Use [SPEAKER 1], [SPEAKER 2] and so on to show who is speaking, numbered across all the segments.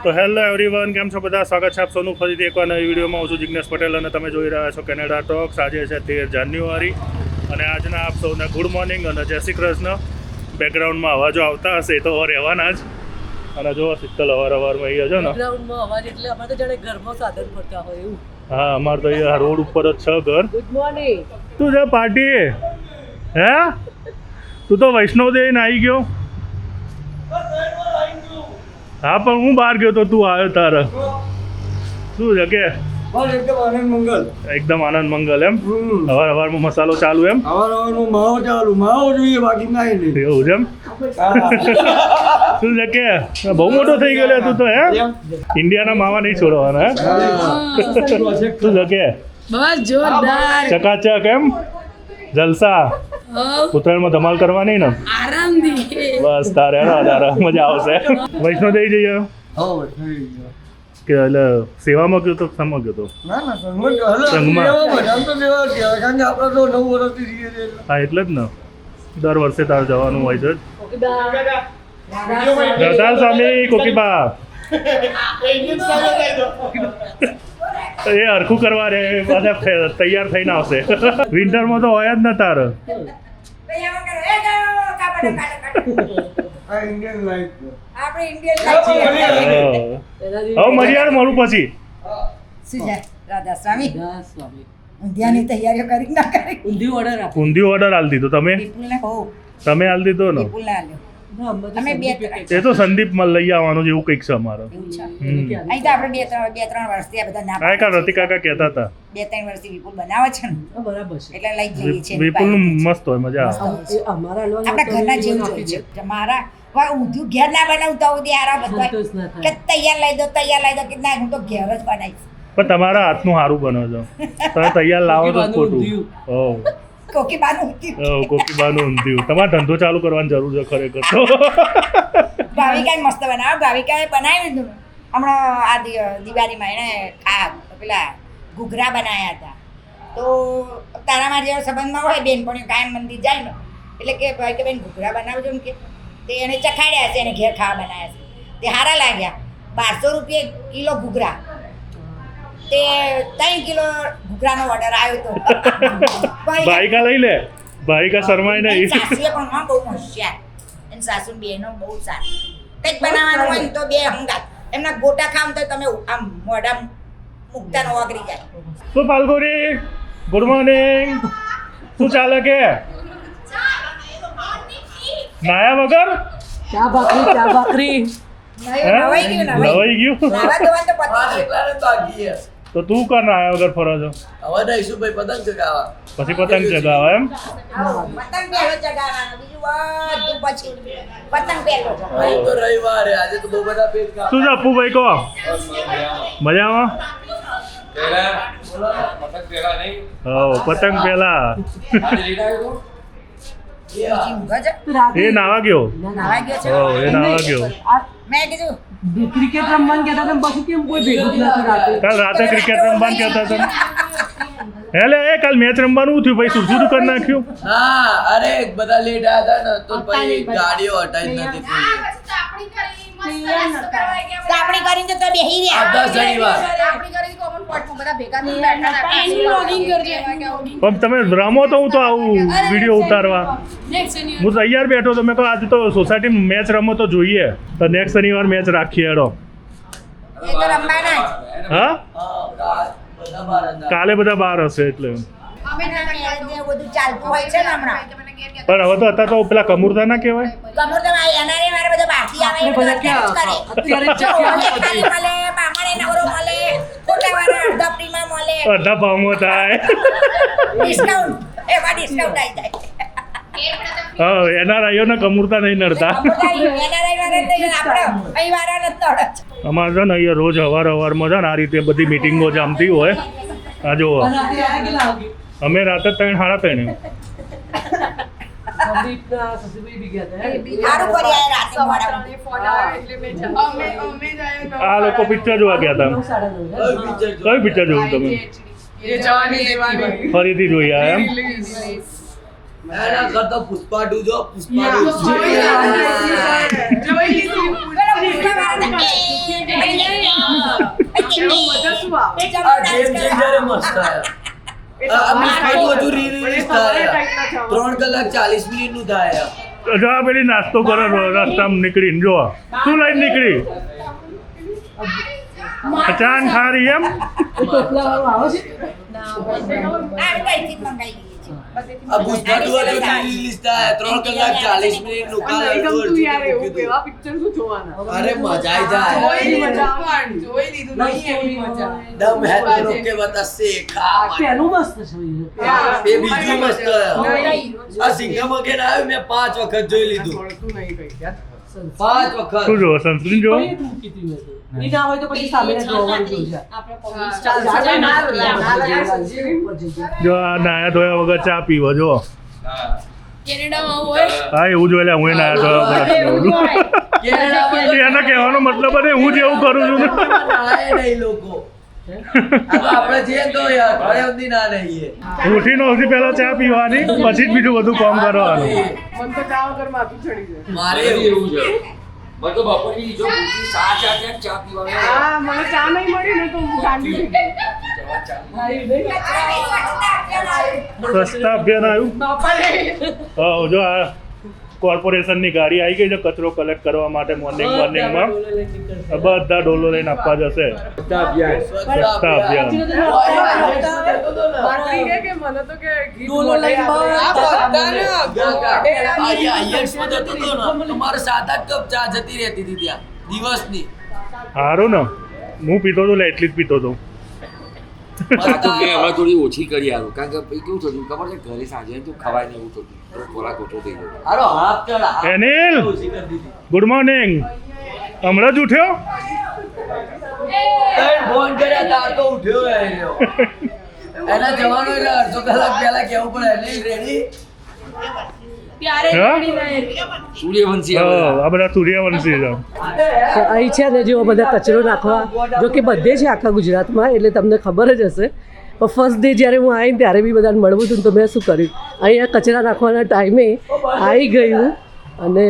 [SPEAKER 1] તો hello everyone, કેમ છો બધા? સ્વાગત છે આપ સૌનું ફરીથી એકવાર નવી વિડીયોમાં. હું છું જિગ્નેશ પટેલ અને તમે જોઈ રહ્યા છો કેનેડા ટોક્સ. આજે છે 13 જાન્યુઆરી અને આજના આપ સૌને ગુડ મોર્નિંગ અને જય શ્રી કૃષ્ણ. બેકગ્રાઉન્ડમાં અવાજો આવતા હશે તો રહેવાના જ. અને જો શીતલ અવારમાં અહીંયા છે ને
[SPEAKER 2] બેકગ્રાઉન્ડમાં અવાજ એટલે અમારે તો જાણે ઘરમાં સાધન ફરતા હોય એવું.
[SPEAKER 1] હા, અમારે તો અહીંયા રોડ ઉપર જ છે ઘર.
[SPEAKER 2] Good morning.
[SPEAKER 1] તું છે પાર્ટી હે? તું તો વૈષ્ણવ દેવીને આવી ગયો. હા, પણ હું બહાર ગયો તો તું આવ્યો તારે. શું છે કે
[SPEAKER 3] એકદમ આનંદ મંગલ,
[SPEAKER 1] એકદમ આનંદ મંગલ એમ? હવારમાં મસાલો ચાલુ એમ?
[SPEAKER 3] હવારનું માવો ચાલુ, માવો જોઈએ બાકી નાઈ નહીં.
[SPEAKER 1] એવું છે એમ? શું છે કે બહુ મોટો થઈ ગયો તું તો હે? ઇન્ડિયાના માવા નહીં છોડવાના હે? શું છે કે
[SPEAKER 2] બસ જોરદાર
[SPEAKER 1] ચકાચક એમ? જલસા ઉત્તરાયણમાં ધમાલ કરવાની ને?
[SPEAKER 2] આરામથી
[SPEAKER 1] બસ તારે મજા આવશે. વૈષ્ણોદેવી જઈએ કે એટલે સેવામાં ગયો તો શેમાં ગયો તો?
[SPEAKER 3] ના ના સંગમાં કારણ કે આપણે તો 9 વર્ષથી રહીએ છીએ.
[SPEAKER 1] હા, એટલે જ ને દર વર્ષે તારે જવાનું હોય છે. દાદા સ્વામી કોકીબા એ હરખું કરવા રે પાછા તૈયાર થઈને આવશે. વિન્ટરમાં તો હોય જ ને તારે.
[SPEAKER 3] આ ઇન્ડિયન લાઈફ
[SPEAKER 1] હવે મર્યાદ મળું પછી.
[SPEAKER 4] શું છે રાધા સ્વામી
[SPEAKER 2] સ્વામી
[SPEAKER 4] ઊંધિયાની તૈયારીઓ કરી ના કરી
[SPEAKER 2] ઊંધિયું ઓર્ડર આપો.
[SPEAKER 1] ઊંધિયું ઓર્ડર આલી દીધો તમે?
[SPEAKER 4] વિપુલને કહો
[SPEAKER 1] તમે આલી દીધો ને?
[SPEAKER 4] વિપુલને આલ્યો
[SPEAKER 2] ના, અમે તો
[SPEAKER 4] અમે બે
[SPEAKER 2] સંદીપ
[SPEAKER 1] એ તો સંદીપમાં લઈ આવવાનું છે એવું કંઈક છે અમારે.
[SPEAKER 4] એવું છે
[SPEAKER 1] હમ.
[SPEAKER 4] અહીં તો આપણે બે ત્રણ વર્ષથી આ બધા ના
[SPEAKER 1] કાંઈ કાંઈ રતિ કાકા કહેતા હતા
[SPEAKER 4] 2-3 વર્ષથી વિપુલ બનાવે છે ને
[SPEAKER 2] હા, બરાબર છે.
[SPEAKER 4] એટલે લઈ જ લઈએ છીએ
[SPEAKER 1] વિપુલનું મસ્ત હોય, મજા આવે.
[SPEAKER 2] એ અમારા હલવા
[SPEAKER 4] આપણા ઘરના જેવું જોઈએ છે મારા વા ઊંધિયું ઘેર ના બનાવતા હોય ત્યારે બધા
[SPEAKER 2] સંતોષ ના
[SPEAKER 4] કે
[SPEAKER 2] થાય.
[SPEAKER 4] તૈયાર લઈ દો કે ના હું તો ઘેર જ બનાવીશ
[SPEAKER 1] પણ તમારા હાથનું સારું બનો છો. તમે તૈયાર લાવો તો
[SPEAKER 2] કોકીબાનું
[SPEAKER 1] ખોટું.
[SPEAKER 2] ઊંધિયું.
[SPEAKER 4] કોકીબાનું ઊંધિયું
[SPEAKER 1] કોકીબાનું ઊંધિયું. તમારે ધંધો ચાલુ કરવાની જરૂર છે ખરેખર તો.
[SPEAKER 4] ભાવિકાએ મસ્ત બનાવે ભાવિકાએ બનાવી દીધું હમણાં આ દિવાળીમાં એણે પેલા ઘૂઘરા બનાવ્યા હતા તો તારા મારા જેવા સંબંધમાં હોય બેનપણીઓ કાયમ મંદિર જાય ને એટલે કે ભાઈ કે બેન ઘૂઘરા બનાવજો ને કે તે એને ચખાડ્યા છે એને ઘેર ખાવા બનાવ્યા છે તે સારા લાગ્યા 1200 રૂપિયા કિલો ઘૂઘરા તે 3 કિલો ઘૂઘરાનો ઓર્ડર આવ્યો હતો
[SPEAKER 1] ભાઈકા લઈ લે, ભાઈકા શરમાય નહીં.
[SPEAKER 4] સાસુએ પણ હા બહુ હોશિયાર એની સાસુ બેનો બહુ સારી કંઈક બનાવવાનું હોય ને તો બે હંગાત એમના ગોટા ખાવ તો તમે આમ મોઢા મુકતા ન ઓગળી જાય.
[SPEAKER 1] શું પાલગોરી, ગુડ મોર્નિંગ. શું ચાલે કે નાયા વગર?
[SPEAKER 2] ચા ભાખરી
[SPEAKER 4] નવાઈ ગયું
[SPEAKER 1] નવાઈ ગયું?
[SPEAKER 4] નાવા ધોવાનું તો પતી ગયું.
[SPEAKER 3] બાકી
[SPEAKER 1] તો તું કર નાયા વગર ફરો છો?
[SPEAKER 3] હવે દઈશું ભાઈ પતંગ ચગાવવા.
[SPEAKER 1] પછી પતંગ ચગાવે એમ?
[SPEAKER 4] આવો, પતંગ પહેલો ચગાવવાનો બીજું બધું પછી પતંગ પહેલો
[SPEAKER 3] આજે તો રવિવાર આજે તો બહુ બધા પેજ કામ.
[SPEAKER 1] શું છે અપ્પુભાઈ કહો? મજામાં? પતંગ પેલા
[SPEAKER 4] બીજી ઊંઘે છે?
[SPEAKER 1] એ નાવા ગયો.
[SPEAKER 4] નાવા ગયો છે
[SPEAKER 1] એ નાવા ગયો.
[SPEAKER 4] મેં કીધું
[SPEAKER 2] ક્રિકેટ રમવાનું કહેતા હતા ને પછી કેમ કોઈ ભેગું જ નતું રાતે.
[SPEAKER 1] કાલ રાતે ક્રિકેટ રમવાનું કહેતા હતા. હેલે એ કાલ મેચ રમવાનું થયું ભાઈ, સુરસુરું કરી નાખ્યું.
[SPEAKER 3] હા અરે બધા લેટ આવ્યા હતા ને તો પછી ગાડીઓ હટાઈ જ નથી થઈ.
[SPEAKER 4] આપણી કરીને તો બેહી રહ્યા
[SPEAKER 3] આધા શનિવાર
[SPEAKER 1] પણ તમે રમો તો હું તો આવું વિડીયો ઉતારવા. હું તૈયાર બેઠો તો મેં કહું આજે તો સોસાયટીમાં મેચ રમો તો જોઈએ, તો નેક્સ્ટ શનિવાર મેચ રાખીએ હેડો.
[SPEAKER 4] એ તો રમવાના જ.
[SPEAKER 1] હા,
[SPEAKER 3] બધા બહાર હતા.
[SPEAKER 1] કાલે બધા બહાર હશે એટલે.
[SPEAKER 4] બધું ચાલતું હોય છે ને હમણાં
[SPEAKER 1] પણ હવે તો અત્યારે તો પેલા કમુરતા ના કહેવાય.
[SPEAKER 4] કમર તો એનારે મારે બધા બહારથી આવે એ
[SPEAKER 2] બધા
[SPEAKER 4] બધા
[SPEAKER 2] ક્યાં?
[SPEAKER 4] અત્યારે જ કરે.
[SPEAKER 2] અત્યારે જ
[SPEAKER 4] જો, ખાલી મળે, બામણે નવરો મળે, ખોટાવાળા અડધા ફ્રીમાં મળે,
[SPEAKER 1] અડધા ભાવમાં થાય.
[SPEAKER 4] ડિસ્કાઉન્ટ એમાં ડિસ્કાઉન્ટ આવી જાય.
[SPEAKER 1] હા, એના રાઈઓને કમુરતા નહીં નડતા.
[SPEAKER 4] એનારે વાળા તો આપણે અહીં વાળા નથી તોડે.
[SPEAKER 1] અમારે છે ને અહીંયા રોજ અવારમાં છે ને આ રીતે બધી મિટિંગો જામતી હોય. આ જુઓ,
[SPEAKER 2] રાતે આવ્યા કેટલા વાગે?
[SPEAKER 1] અમે રાતે 3-3:30.
[SPEAKER 2] સંદીપના સસુભાઈ બી ગયા હતા, હે?
[SPEAKER 4] સારું કરી આયા રાતે મોડા.
[SPEAKER 1] આ લોકો પિક્ચર જોવા ગયા હતા.
[SPEAKER 2] 9:30, હે?
[SPEAKER 3] કઈ
[SPEAKER 1] કઈ પિક્ચર
[SPEAKER 3] picture?
[SPEAKER 1] જોયું તમે? ફરીથી જોઈ આયા એમ?
[SPEAKER 3] એના કરતા પુષ્પા 2 જો પુષ્પા 2
[SPEAKER 4] પેલો પુષ્પા વાળા એ
[SPEAKER 3] આ
[SPEAKER 4] જબરદસ્ત
[SPEAKER 3] ગેમ ચેન્જર મસ્ત આયા આ બિસ્કિટ હજુ રીલીઝ થાય 3 કલાક 40 મિનિટનું થાય
[SPEAKER 1] જો આ પેલી નાસ્તો કરે રસ્તામાં નીકળીને જો શું લઈને નીકળી અચાન ખારી એમ
[SPEAKER 2] ટોપલાવાળું આવે છે
[SPEAKER 4] આ કઈથી મંગાઈ ગઈ છે
[SPEAKER 3] આ પુષ્પા 2 હજુ રીલીઝ થાય 3 કલાક 40 મિનિટનું કાલ અરે મજા આવી જાય દમ હે તો રોક કે બતા શેખા
[SPEAKER 2] પેલું મસ્ત છે
[SPEAKER 3] એ બીજું મસ્ત આ સિંઘમ અગેન આવ્યું મેં 5 વખત જોઈ લીધું 5 વખત
[SPEAKER 1] શું જો સનસ્ક્રીન જો
[SPEAKER 2] ઈ ના હોય તો પછી સામે જોવાનું જોઈએ
[SPEAKER 1] જો આ નાયા ધોયા વગર ચા પીવો જો હા એવું જોઈ લે હું નાયા ધોયા વગર એને કહેવાનો મતલબ છે હું જેવું કરું છું ને
[SPEAKER 3] નાય નહીં લોકો આ તો આપણે જઈએ તો યાર ઘરે સુધી ના રહીએ
[SPEAKER 1] ઉઠીને સૌથી પહેલા ચા પીવાની પછી જ બીજું બધું કામ કરવાનું
[SPEAKER 3] મારે એવું છે
[SPEAKER 5] મને તો બપોરની જો પૂછી ચા પીવા
[SPEAKER 1] સસ્તા અભિયાન આવ્યું હા જો આ કોર્પોરેશનની ગાડી આવી ગઈ છે કચરો કલેક્ટ કરવા માટે મોર્નિંગમાં બધા ડોલો લઈને આપવા જશે સ્વચ્છતા અભિયાન
[SPEAKER 3] તમારે 7-8 કપ ચા જતી રહેતી હતી ત્યાં દિવસની
[SPEAKER 1] સારું ને હું પીતો હતો એટલે એટલી જ પીતો હતો
[SPEAKER 5] મેં હવે થોડી ઓછી કરી આવું કારણ કે પછી કેવું થતું ખબર છે ઘરે સાંજે તો ખવાય નહીં એવું થતું થોડો ખોરાક ઓછો થઈ ગયો
[SPEAKER 3] હારો હાથ ચડા
[SPEAKER 1] અનિલ ગુડ મોર્નિંગ હમણાં જ ઉઠ્યો
[SPEAKER 3] ફોન કર્યા તાર તો ઉઠ્યો એના જવાનો એટલે અડધો કલાક પહેલા કેવું પડે અનિલ રેડી
[SPEAKER 5] સૂર્યવંશી
[SPEAKER 1] આ બધા સૂર્યવંશી છે
[SPEAKER 2] તો અહીં છે ને જો બધા કચરો નાખવા જો કે બધે છે આખા ગુજરાતમાં એટલે તમને ખબર જ હશે પણ ફર્સ્ટ ડે જ્યારે હું આવીને ત્યારે બી બધાને મળવું હતું તો મેં શું કર્યું અહીંયા કચરા નાખવાના ટાઈમે આવી ગયું અને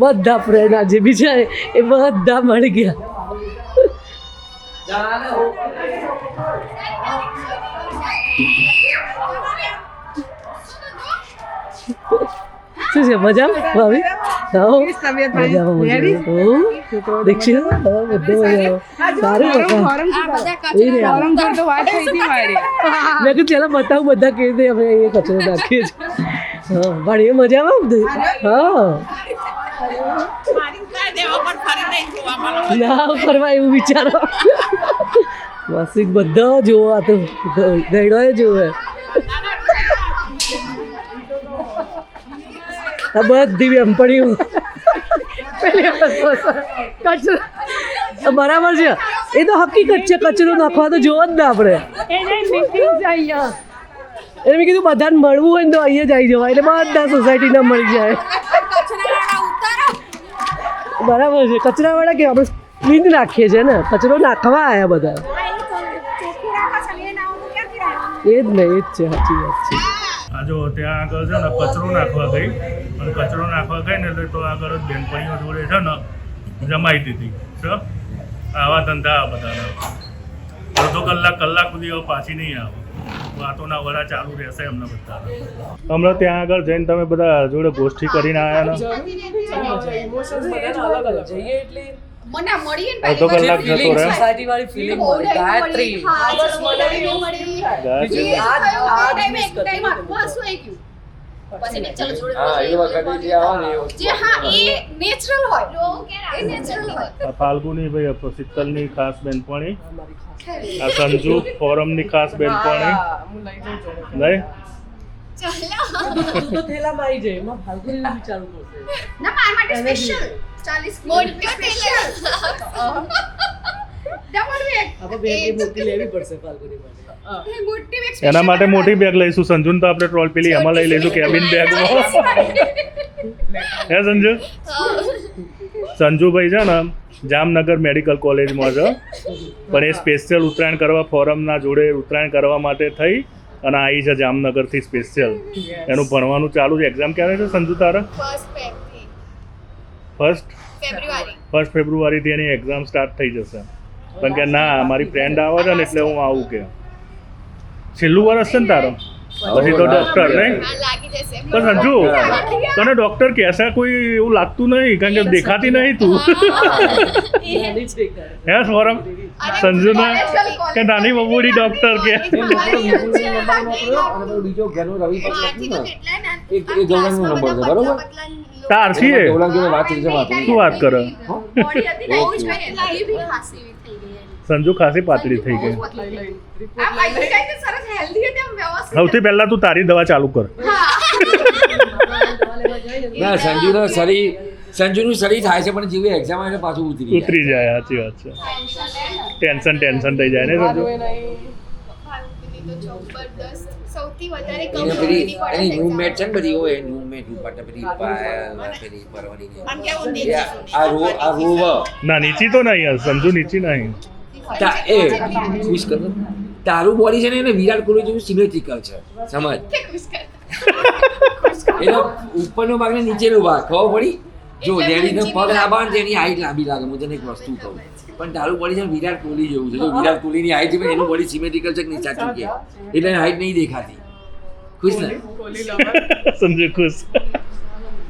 [SPEAKER 2] બધા ફ્રેન્ડ આજે બી છે એ બધા મળી ગયા શું છે મજામાં ભાભી દીક્ષિત બધું સારું મેં કીધું ચાલો બતાવું બધા કેવી રીતે અમે અહીંયા કચરો નાખીએ છીએ હા ભણીએ મજામાં બધું હા ના ફરવા એવું વિચારો બસ બધા જોવો આ તો ગયડોએ જોવે આ બધી બેનપણીઓ કચરો બરાબર છે એ તો હકીકત છે કચરો નાખવા તો જોવો જ ને આપણે એટલે મેં કીધું બધાને મળવું હોય ને તો અહીંયા જ આવી જવાય એટલે બધા સોસાયટીના મળી જાય બરાબર છે કચરાવાળા કે આપણે ક્લીન રાખીએ છીએ ને કચરો નાખવા આવ્યા બધા એ જ ને એ જ છે સાચી વાત છે
[SPEAKER 1] આ જો ત્યાં આગળ છે ને કચરો નાખવા ગઈ અને કચરો નાખવા ગઈ ને એટલે તો આગળ જ બેનપણીઓ જોડે છે ને જમાઈ દીધી છે આવા ધંધા બધાના અડધો કલાક સુધી હવે પાછી નહીં આવે વાતોના વડા ચાલુ રહેશે એમને બધા હમણાં ત્યાં આગળ જઈને તમે બધા જોડે ગોષ્ઠી કરીને આવ્યા ને
[SPEAKER 6] મને મળીએ ને
[SPEAKER 1] અડધો કલાક જતો રહે
[SPEAKER 2] સોસાયટી વાળી ફિલિંગ મળી ગાયત્રી
[SPEAKER 1] આ ફાલ્ગુની ભાઈ શીતલની ખાસ બેનપણી આ સંજુ ફોરમની ખાસ બેનપણી નહીં
[SPEAKER 2] તું તો થેલામાં આવી જાય એમાં ફાલ્ગુની વિચારવું પડશે
[SPEAKER 6] ના મારા માટે સ્પેશિયલ 40 મોટી સ્પેશિયલ
[SPEAKER 2] આપણે બેગ મોટી લેવી પડશે ફાલ્ગુની માટે
[SPEAKER 6] મોટી બેગ
[SPEAKER 1] એના માટે મોટી બેગ લઈશું સંજુને તો આપણે ટ્રોલ પેલી એમાં લઈ લઈશું કેબિન બેગમાં હે સંજુ સંજુભાઈ છે ને જામનગર મેડિકલ કોલેજમાં છે પણ એ સ્પેશિયલ ઉત્તરાયણ કરવા ફોરમના જોડે ઉત્તરાયણ કરવા માટે થઈ અને આવી છે જામનગરથી સ્પેશિયલ એનું ભણવાનું ચાલુ છે એક્ઝામ ક્યારે છે સંજુ તારા ફર્સ્ટ ફેબ્રુઆરીથી એની એક્ઝામ સ્ટાર્ટ થઈ જશે પણ કે ના મારી ફ્રેન્ડ આવે છે ને એટલે હું આવું કે છેલ્લું વર્ષ છે ને તારો પછી તો ડૉક્ટર નહીં
[SPEAKER 6] હા, લાગી જશે
[SPEAKER 1] પણ સંજુ તને ડૉક્ટર કહેશે કોઈ એવું લાગતું નહીં કારણ કે દેખાતી નહીં તું હે સ્વરમ સંજુને કે નાની બબુડી ડૉક્ટર કે
[SPEAKER 5] બીજો ઘરનો રવિ
[SPEAKER 6] મારથી તો કેટલાય ના
[SPEAKER 5] એ ગૌરવનો નંબર છે, બરોબર?
[SPEAKER 1] તાર છે એ?
[SPEAKER 5] ગૌરવ જોડે વાત થઈ છે વાત
[SPEAKER 1] શું વાત કરે
[SPEAKER 6] બોડી હતી ને બહુ જ પતલી બી ખાસી એવી થઈ ગઈ એની.
[SPEAKER 1] સંજુ ખાસી પાતળી થઈ ગઈ
[SPEAKER 6] આ ભાઈ કઈ તો સરસ હેલ્ધી હતી આમ વ્યવસ્થિત.
[SPEAKER 1] સૌથી પહેલા તું તારી દવા ચાલુ કર
[SPEAKER 5] ના સંજુનું શરીર થાય છે પણ જેવી એક્ઝામ આવે પાછું
[SPEAKER 1] ઉતરી જાય સાચી વાત છે ટેન્શન થઈ જાય ને સંજુ
[SPEAKER 6] ભાવતીની તો જબરદસ્ત સૌથી વધારે
[SPEAKER 5] એને
[SPEAKER 6] કમ
[SPEAKER 5] પેલી
[SPEAKER 6] પડે
[SPEAKER 5] એની
[SPEAKER 6] છે
[SPEAKER 5] મૂવમેન્ટ છે ને બધી હોય મૂવમેન્ટ ઉપર પેલી પેલી પરવાની
[SPEAKER 6] આમ કેવું નીચે
[SPEAKER 5] આ રોવ
[SPEAKER 1] ના નીચી તો નહીં સંજુ નીચી નહીં
[SPEAKER 5] ખુશ કર તારું બોડી છે ને એને વિરાટ કોહલી જેવું સિમેટ્રિકલ છે સમજ
[SPEAKER 6] ખુશ કર
[SPEAKER 5] એનો ઉપરનો ભાગ ને નીચેનો ભાગ ખબર પડી જો જેની પગ લાંબા ને તેની હાઈટ લાંબી લાગે હું તને એક વસ્તુ કહું પણ તારું બોડી છે ને વિરાટ કોહલી જેવું છે જો વિરાટ કોહલીની હાઈટ છે એનું બોડી સિમેટ્રિકલ છે કે નહીં સાચું કે એટલે હાઈટ નહીં દેખાતી ખુશ ને
[SPEAKER 1] સંજુ ખુશ